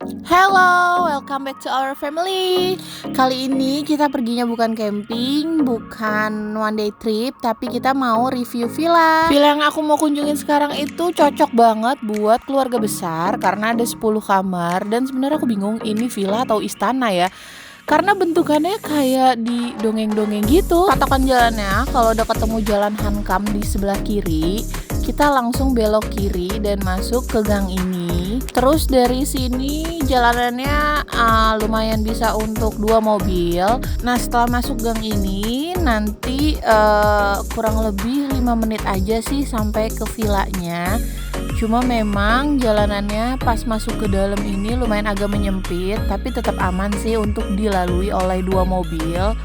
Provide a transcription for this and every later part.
Hello, welcome back to our family. Kali ini kita perginya bukan camping, bukan one day trip, tapi kita mau review villa. Villa yang aku mau kunjungin sekarang itu cocok banget buat keluarga besar karena ada 10 kamar. Dan sebenarnya aku bingung ini villa atau istana ya, karena bentukannya kayak di dongeng-dongeng gitu. Patokan jalannya, kalau udah ketemu jalan Hankam di sebelah kiri, kita langsung belok kiri dan masuk ke gang ini. Terus dari sini jalanannya lumayan bisa untuk 2 mobil. Nah, setelah masuk gang ini nanti kurang lebih 5 menit aja sih sampai ke villanya. Cuma memang jalanannya pas masuk ke dalam ini lumayan agak menyempit, tapi tetap aman sih untuk dilalui oleh 2 mobil.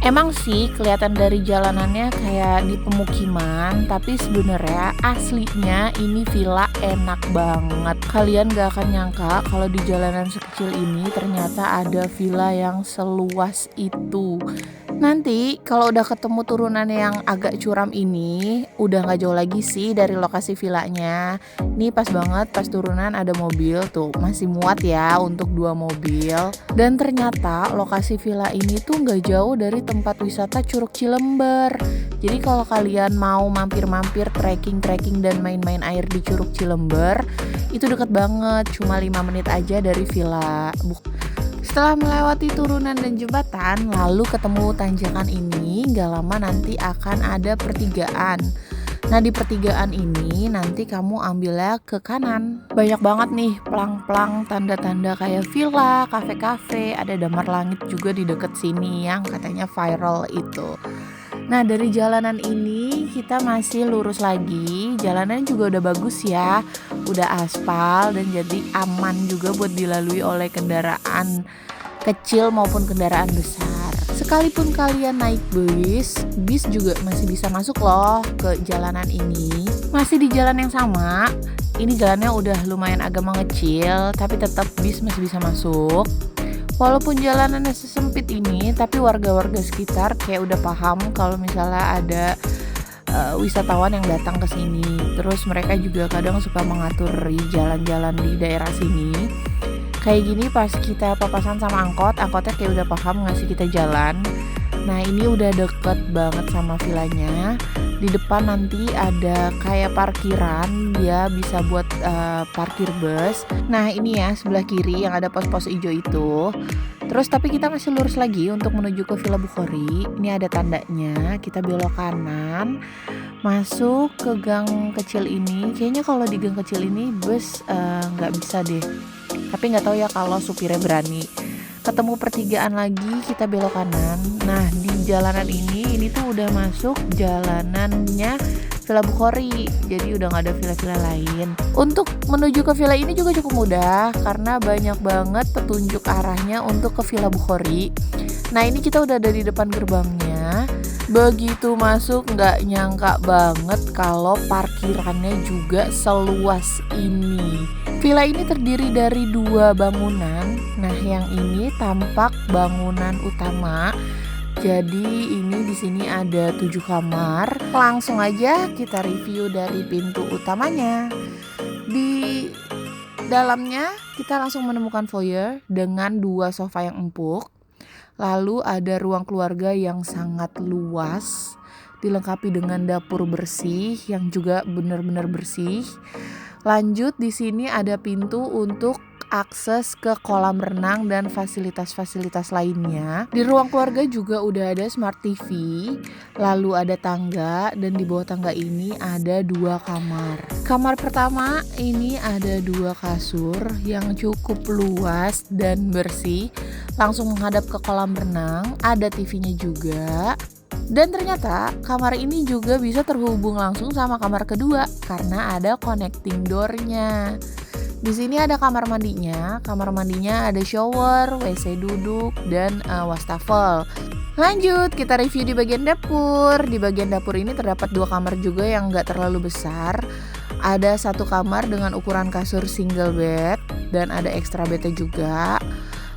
Emang sih kelihatan dari jalanannya kayak di pemukiman, tapi sebenarnya aslinya ini villa enak banget. Kalian gak akan nyangka kalau di jalanan sekecil ini ternyata ada villa yang seluas itu. Nanti kalau udah ketemu turunan yang agak curam ini, udah gak jauh lagi sih dari lokasi villanya. Ini pas banget pas turunan ada mobil tuh, masih muat ya untuk 2 mobil. Dan ternyata lokasi villa ini tuh gak jauh dari tempat wisata Curug Cilember. Jadi kalau kalian mau mampir-mampir trekking dan main-main air di Curug Cilember, itu deket banget, cuma 5 menit aja dari villa. Setelah melewati turunan dan jembatan, lalu ketemu tanjakan ini, gak lama nanti akan ada pertigaan. Nah, di pertigaan ini nanti kamu ambilnya ke kanan. Banyak banget nih pelang-pelang tanda-tanda kayak villa, kafe-kafe, ada damar langit juga di deket sini yang katanya viral itu. Nah, dari jalanan ini kita masih lurus lagi. Jalanannya juga udah bagus ya, udah aspal dan jadi aman juga buat dilalui oleh kendaraan kecil maupun kendaraan besar. Sekalipun kalian naik bis juga masih bisa masuk loh ke jalanan ini. Masih di jalan yang sama. Ini jalannya udah lumayan agak mengecil, tapi tetap bis masih bisa masuk. Walaupun jalanannya sesempit ini, tapi warga-warga sekitar kayak udah paham kalau misalnya ada wisatawan yang datang ke sini. Terus mereka juga kadang suka mengatur jalan-jalan di daerah sini. Kayak gini pas kita papasan sama angkotnya kayak udah paham ngasih kita jalan. Nah, ini udah deket banget sama villanya. Di depan nanti ada kayak parkiran, dia bisa buat parkir bus. Nah, ini ya sebelah kiri yang ada pos-pos hijau itu. Terus tapi kita masih lurus lagi untuk menuju ke Villa Bukhari. Ini ada tandanya, kita belok kanan, masuk ke gang kecil ini. Kayaknya kalau di gang kecil ini bus nggak bisa deh. Tapi nggak tahu ya kalau supirnya berani. Ketemu pertigaan lagi, kita belok kanan. Nah, di jalanan ini tuh udah masuk jalanannya Villa Bukhari. Jadi udah nggak ada villa-villa lain. Untuk menuju ke villa ini juga cukup mudah karena banyak banget petunjuk arahnya untuk ke Villa Bukhari. Nah, ini kita udah ada di depan gerbangnya. Begitu masuk nggak nyangka banget kalau parkirannya juga seluas ini. Villa ini terdiri dari 2 bangunan. Nah, yang ini tampak bangunan utama. Jadi ini di sini ada 7 kamar. Langsung aja kita review dari pintu utamanya. Di dalamnya kita langsung menemukan foyer dengan 2 sofa yang empuk. Lalu ada ruang keluarga yang sangat luas, dilengkapi dengan dapur bersih yang juga benar-benar bersih. Lanjut di sini ada pintu untuk akses ke kolam renang dan fasilitas-fasilitas lainnya. Di ruang keluarga juga udah ada smart TV, lalu ada tangga dan di bawah tangga ini ada 2 kamar. Kamar pertama ini ada 2 kasur yang cukup luas dan bersih, langsung menghadap ke kolam renang, ada TV-nya juga. Dan ternyata kamar ini juga bisa terhubung langsung sama kamar kedua karena ada connecting door-nya. Di sini ada kamar mandinya ada shower, WC duduk, dan wastafel. Lanjut, kita review di bagian dapur. Di bagian dapur ini terdapat 2 kamar juga yang gak terlalu besar. Ada 1 kamar dengan ukuran kasur single bed dan ada extra bednya juga.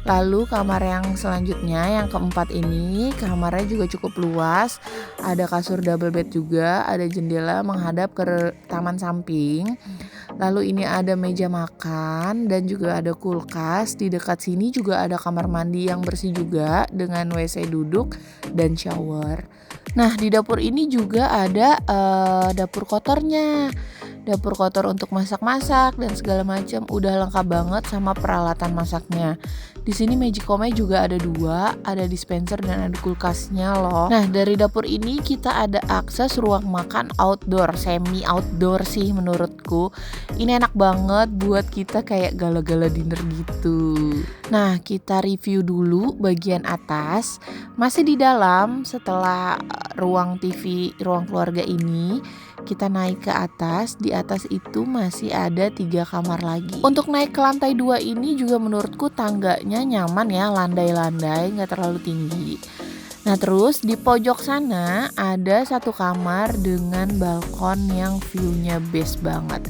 Lalu kamar yang selanjutnya, yang keempat ini, kamarnya juga cukup luas. Ada kasur double bed juga, ada jendela menghadap ke taman samping. Lalu ini ada meja makan dan juga ada kulkas. Di dekat sini juga ada kamar mandi yang bersih juga dengan WC duduk dan shower. Nah, di dapur ini juga ada dapur kotornya. Dapur kotor untuk masak-masak dan segala macam, udah lengkap banget sama peralatan masaknya. Di sini Magicomnya juga ada 2, ada dispenser dan ada kulkasnya loh. Nah, dari dapur ini kita ada akses ruang makan outdoor, semi outdoor sih menurutku. Ini enak banget buat kita kayak gala-gala dinner gitu. Nah, kita review dulu bagian atas. Masih di dalam, setelah ruang TV, ruang keluarga ini, kita naik ke atas. Di atas itu masih ada 3 kamar lagi. Untuk naik ke lantai 2 ini juga menurutku tangganya nyaman ya, landai-landai, gak terlalu tinggi. Nah, terus di pojok sana ada 1 kamar dengan balkon yang view-nya best banget.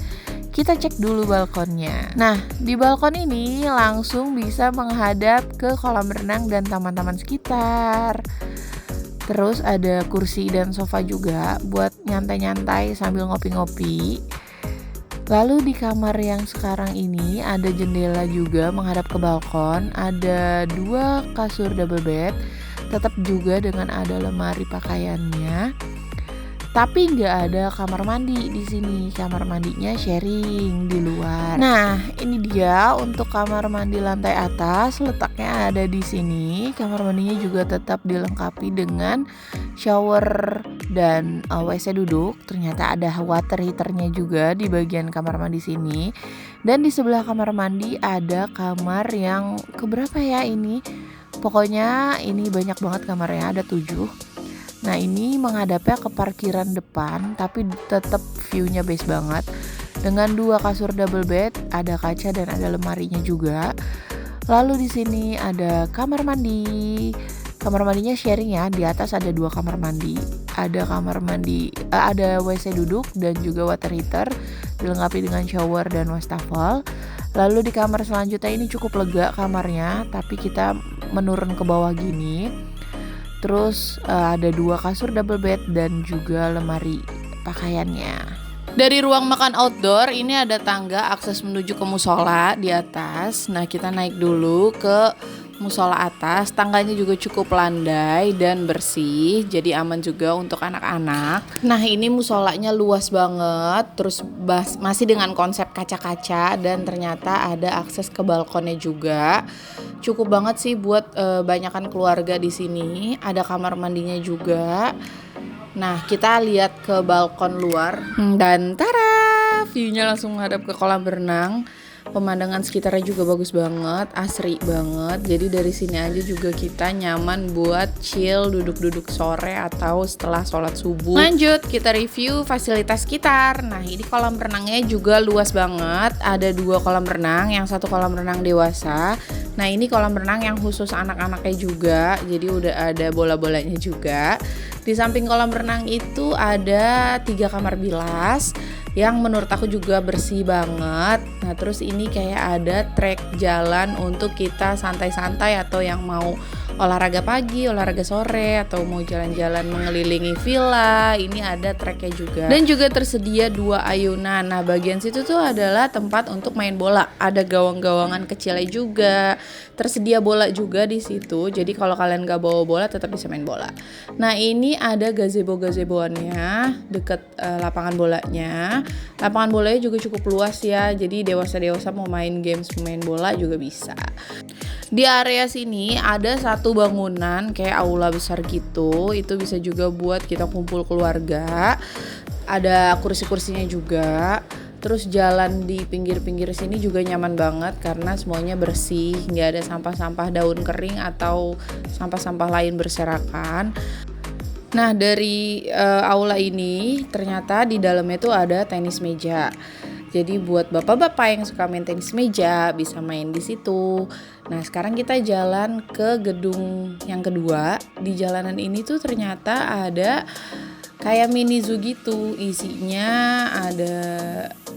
Kita cek dulu balkonnya. Nah, di balkon ini langsung bisa menghadap ke kolam renang dan taman-taman sekitar. Terus ada kursi dan sofa juga buat nyantai-nyantai sambil ngopi-ngopi. Lalu di kamar yang sekarang ini ada jendela juga menghadap ke balkon. Ada 2 kasur double bed, tetap juga dengan ada lemari pakaiannya. Tapi nggak ada kamar mandi di sini. Kamar mandinya sharing di luar. Nah, ini dia untuk kamar mandi lantai atas. Letaknya ada di sini. Kamar mandinya juga tetap dilengkapi dengan shower dan WC duduk. Ternyata ada water heaternya juga di bagian kamar mandi sini. Dan di sebelah kamar mandi ada kamar yang keberapa ya ini? Pokoknya ini banyak banget kamarnya, ada 7. Nah, ini menghadapnya ke parkiran depan, tapi tetap view-nya best banget. Dengan 2 kasur double bed, ada kaca dan ada lemarinya juga. Lalu di sini ada kamar mandi. Kamar mandinya sharing ya. Di atas ada 2 kamar mandi. Ada kamar mandi, ada WC duduk dan juga water heater, dilengkapi dengan shower dan wastafel. Lalu di kamar selanjutnya ini cukup lega kamarnya, tapi kita menurun ke bawah gini. Terus ada 2 kasur double bed dan juga lemari pakaiannya. Dari ruang makan outdoor ini ada tangga akses menuju ke musola di atas. Nah, kita naik dulu ke musola atas. Tangganya juga cukup landai dan bersih, jadi aman juga untuk anak-anak. Nah, ini musolanya luas banget, terus masih dengan konsep kaca-kaca dan ternyata ada akses ke balkonnya juga. Cukup banget sih buat banyakan keluarga di sini. Ada kamar mandinya juga. Nah, kita lihat ke balkon luar dan tara, view-nya langsung menghadap ke kolam renang. Pemandangan sekitarnya juga bagus banget, asri banget. Jadi dari sini aja juga kita nyaman buat chill, duduk-duduk sore atau setelah sholat subuh. Lanjut, kita review fasilitas sekitar. Nah, ini kolam renangnya juga luas banget. Ada 2 kolam renang, yang 1 kolam renang dewasa. Nah, ini kolam renang yang khusus anak-anaknya juga. Jadi udah ada bola-bolanya juga. Di samping kolam renang itu ada 3 kamar bilas yang menurut aku juga bersih banget. Nah, terus ini kayak ada trek jalan untuk kita santai-santai atau yang mau olahraga pagi, olahraga sore, atau mau jalan-jalan mengelilingi villa. Ini ada treknya juga. Dan juga tersedia 2 ayunan. Nah, bagian situ tuh adalah tempat untuk main bola. Ada gawang-gawangan kecilnya juga. Tersedia bola juga di situ. Jadi kalau kalian gak bawa bola tetap bisa main bola. Nah, ini ada gazebo-gazeboannya deket lapangan bolanya. Lapangan bolanya juga cukup luas ya. Jadi dewasa-dewasa mau main games, main bola juga bisa. Di area sini ada 1 bangunan kayak aula besar gitu. Itu bisa juga buat kita kumpul keluarga. Ada kursi-kursinya juga. Terus jalan di pinggir-pinggir sini juga nyaman banget karena semuanya bersih, nggak ada sampah-sampah daun kering atau sampah-sampah lain berserakan. Nah, dari aula ini ternyata di dalamnya tuh ada tenis meja. Jadi buat bapak-bapak yang suka main tenis meja bisa main di situ. Nah, sekarang kita jalan ke gedung yang kedua. Di jalanan ini tuh ternyata ada kayak mini zoo gitu. Isinya ada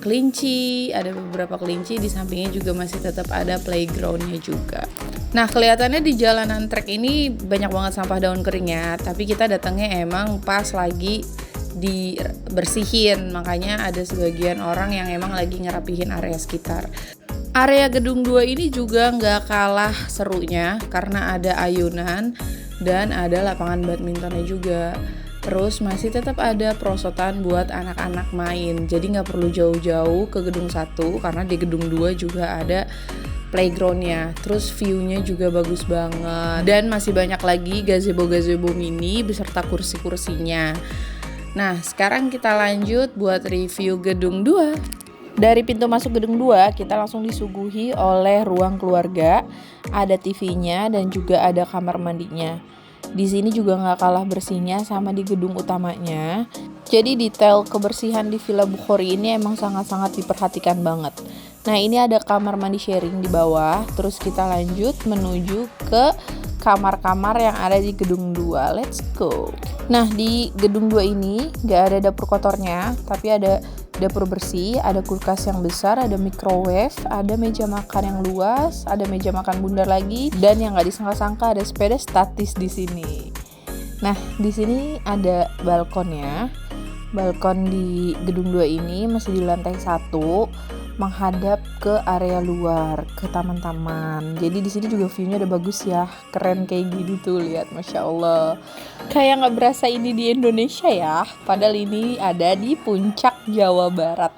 kelinci, ada beberapa kelinci. Di sampingnya juga masih tetap ada playgroundnya juga. Nah, kelihatannya di jalanan trek ini banyak banget sampah daun kering ya. Tapi kita datangnya emang pas lagi dibersihin. Makanya ada sebagian orang yang emang lagi ngerapihin area sekitar. Area gedung 2 ini juga nggak kalah serunya karena ada ayunan dan ada lapangan badmintonnya juga. Terus masih tetap ada perosotan buat anak-anak main. Jadi nggak perlu jauh-jauh ke gedung 1 karena di gedung 2 juga ada playgroundnya. Terus view-nya juga bagus banget. Dan masih banyak lagi gazebo-gazebo mini beserta kursi-kursinya. Nah, sekarang kita lanjut buat review gedung 2. Dari pintu masuk gedung 2, kita langsung disuguhi oleh ruang keluarga, ada TV-nya dan juga ada kamar mandinya. Di sini juga nggak kalah bersihnya sama di gedung utamanya. Jadi detail kebersihan di Villa Bukhari ini emang sangat-sangat diperhatikan banget. Nah, ini ada kamar mandi sharing di bawah. Terus kita lanjut menuju ke kamar-kamar yang ada di gedung 2. Let's go. Nah, di gedung 2 ini nggak ada dapur kotornya, tapi ada dapur bersih, ada kulkas yang besar, ada microwave, ada meja makan yang luas, ada meja makan bundar lagi, dan yang nggak disangka-sangka ada sepeda statis di sini. Nah, di sini ada balkonnya. Balkon di gedung 2 ini masih di lantai 1, menghadap ke area luar, ke taman-taman. Jadi di sini juga view-nya udah bagus ya, keren kayak gini tuh, lihat, masya Allah. Kayak nggak berasa ini di Indonesia ya, padahal ini ada di puncak Jawa Barat.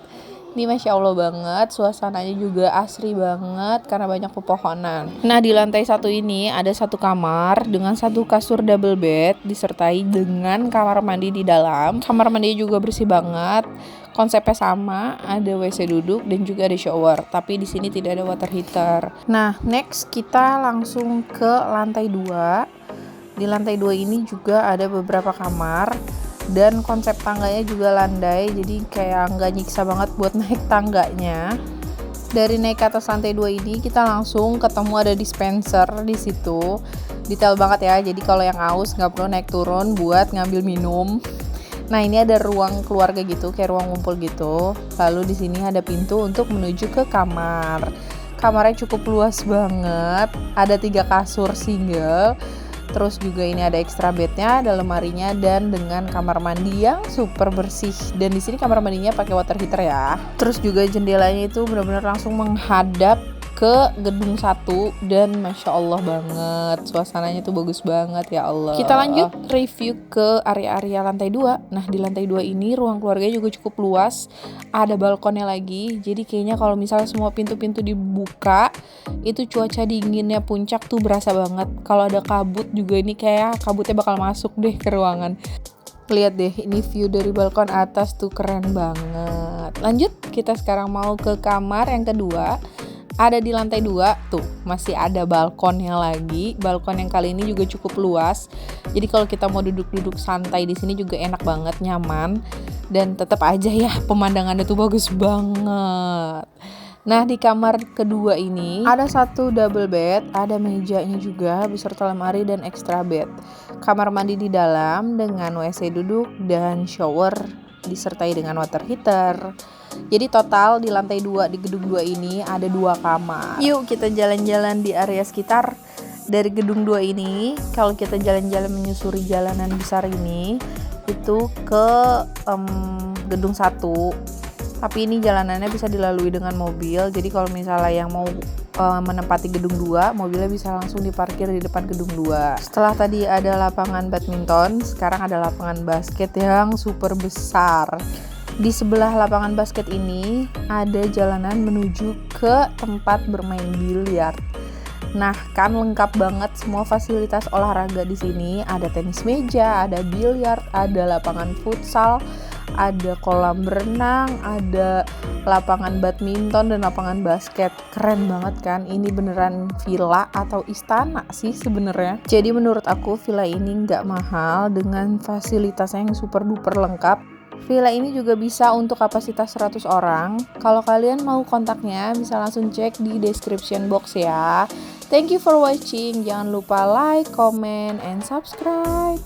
Ini masya Allah banget, suasananya juga asri banget karena banyak pepohonan. Nah, di lantai 1 ini ada 1 kamar dengan 1 kasur double bed disertai dengan kamar mandi di dalam. Kamar mandi juga bersih banget. Konsepnya sama, ada WC duduk dan juga ada shower, tapi di sini tidak ada water heater. Nah, next kita langsung ke lantai 2. Di lantai 2 ini juga ada beberapa kamar dan konsep tangganya juga landai, jadi kayak nggak nyiksa banget buat naik tangganya. Dari naik ke atas lantai 2 ini kita langsung ketemu ada dispenser di situ. Detail banget ya, jadi kalau yang haus nggak perlu naik turun buat ngambil minum. Nah, ini ada ruang keluarga gitu, kayak ruang ngumpul gitu. Lalu di sini ada pintu untuk menuju ke kamar. Kamarnya cukup luas banget. Ada 3 kasur single. Terus juga ini ada extra bednya, ada lemarinya dan dengan kamar mandi yang super bersih. Dan di sini kamar mandinya pakai water heater ya. Terus juga jendelanya itu benar-benar langsung menghadap ke gedung 1 dan masya Allah banget, suasananya tuh bagus banget ya Allah. Kita lanjut review ke area-area lantai 2. Nah, di lantai 2 ini ruang keluarganya juga cukup luas, ada balkonnya lagi. Jadi kayaknya kalau misalnya semua pintu-pintu dibuka, itu cuaca dinginnya puncak tuh berasa banget. Kalau ada kabut juga ini kayak kabutnya bakal masuk deh ke ruangan. Lihat deh, ini view dari balkon atas tuh keren banget. Lanjut, kita sekarang mau ke kamar yang kedua. Ada di lantai 2, tuh masih ada balkonnya lagi. Balkon yang kali ini juga cukup luas. Jadi kalau kita mau duduk-duduk santai di sini juga enak banget, nyaman. Dan tetap aja ya pemandangannya tuh bagus banget. Nah, di kamar kedua ini ada 1 double bed, ada mejanya juga beserta lemari dan extra bed. Kamar mandi di dalam dengan WC duduk dan shower disertai dengan water heater. Jadi total di lantai 2 di gedung 2 ini ada 2 kamar. Yuk kita jalan-jalan di area sekitar dari gedung 2 ini. Kalau kita jalan-jalan menyusuri jalanan besar ini itu ke gedung 1. Tapi ini jalanannya bisa dilalui dengan mobil. Jadi kalau misalnya yang mau menempati gedung 2, mobilnya bisa langsung diparkir di depan gedung 2. Setelah tadi ada lapangan badminton, sekarang ada lapangan basket yang super besar. Di sebelah lapangan basket ini ada jalanan menuju ke tempat bermain biliar. Nah, kan lengkap banget semua fasilitas olahraga di sini. Ada tenis meja, ada biliar, ada lapangan futsal, ada kolam berenang, ada lapangan badminton dan lapangan basket. Keren banget kan? Ini beneran villa atau istana sih sebenarnya. Jadi menurut aku villa ini nggak mahal dengan fasilitasnya yang super duper lengkap. Villa ini juga bisa untuk kapasitas 100 orang. Kalau kalian mau kontaknya bisa langsung cek di description box ya. Thank you for watching. Jangan lupa like, comment, and subscribe.